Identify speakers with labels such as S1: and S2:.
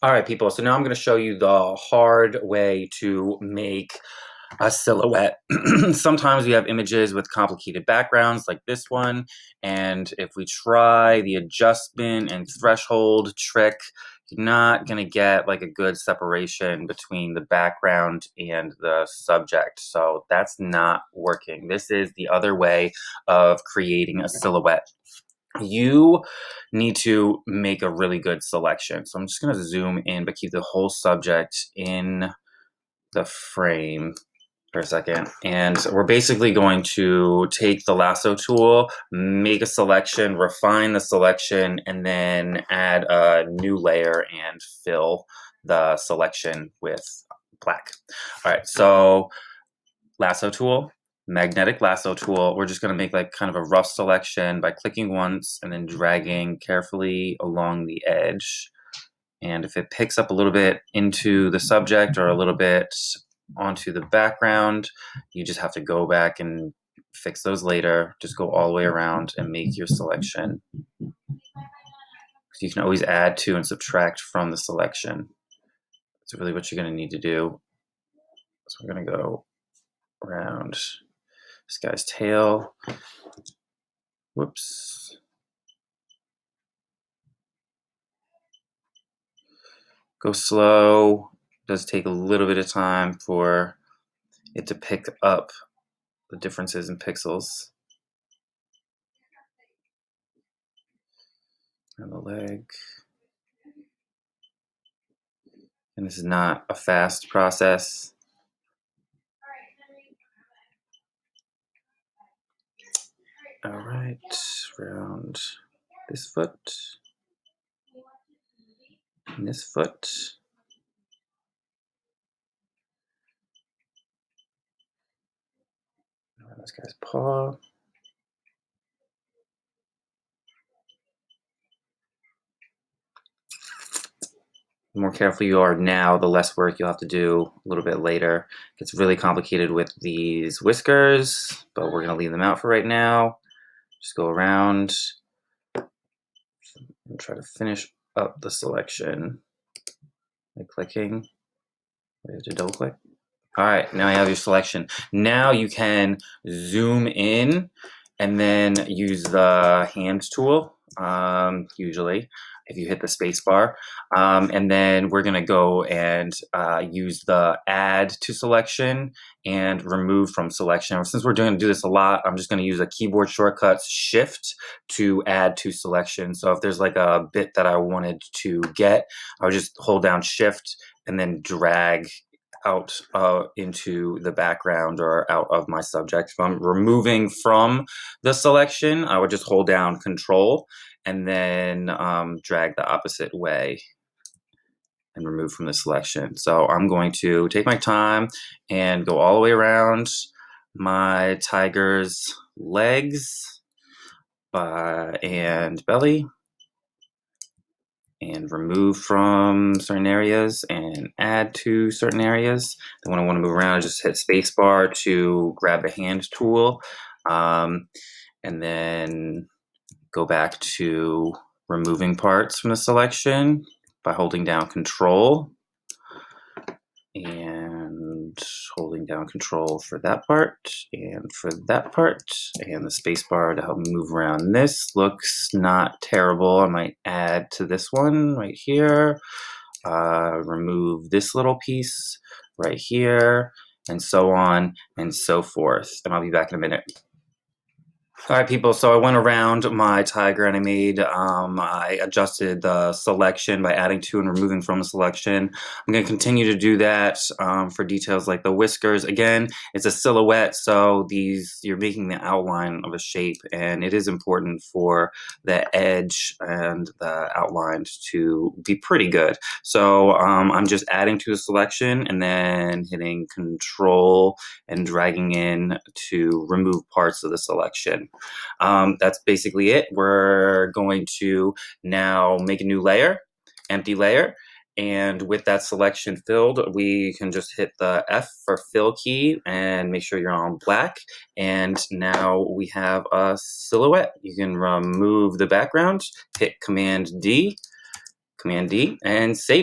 S1: All right, people, so now I'm going to show you the hard way to make a silhouette. Sometimes we have images with complicated backgrounds like this one, and if we try the adjustment and threshold trick, you're not going to get like a good separation between the background and the subject. So that's not working. This is the other way of creating a silhouette. You need to make a really good selection. So I'm just going to zoom in, but keep the whole subject in the frame for a second. And we're basically going to take the lasso tool, make a selection, refine the selection, and then add a new layer and fill the selection with black. All right, so lasso tool, magnetic lasso tool. We're just going to make like kind of a rough selection by clicking once and then dragging carefully along the edge. And if it picks up a little bit into the subject or a little bit onto the background, you just have to go back and fix those later. Just go all the way around and make your selection. So you can always add to and subtract from the selection. That's really what you're going to need to do. So we're going to go around this guy's tail. Whoops. Go slow. It does take a little bit of time for it to pick up the differences in pixels. And the leg. And this is not a fast process. All right, around this foot, and this foot. Around this guy's paw. The more careful you are now, the less work you'll have to do a little bit later. It gets really complicated with these whiskers, but we're going to leave them out for right now. Just go around and try to finish up the selection by clicking. You have to double click. All right, now you have your selection. Now you can zoom in and then use the hand tool, usually, if you hit the space bar. And then we're gonna go and use the add to selection and remove from selection. Since we're gonna do this a lot, I'm just gonna use a keyboard shortcut shift to add to selection. So if there's like a bit that I wanted to get, I would just hold down shift and then drag out into the background or out of my subject. If I'm removing from the selection, I would just hold down control and then drag the opposite way and remove from the selection. So I'm going to take my time and go all the way around my tiger's legs and belly, and remove from certain areas and add to certain areas. Then when I want to move around, I just hit spacebar to grab the hand tool, and then go back to removing parts from the selection by holding down control and holding down control for that part and for that part, and the space bar to help me move around. This looks not terrible. I might add to this one right here, remove this little piece right here, and so on and so forth. And I'll be back in a minute. All right, people, so I went around my tiger and I adjusted the selection by adding to and removing from the selection. I'm going to continue to do that for details like the whiskers. Again, it's a silhouette, so you're making the outline of a shape, and it is important for the edge and the outline to be pretty good. So I'm just adding to the selection and then hitting Control and dragging in to remove parts of the selection. That's basically it. We're going to now make a new layer, empty layer, and with that selection filled, we can just hit the F for fill key and make sure you're on black. And now we have a silhouette. You can remove the background, hit Command D, and save.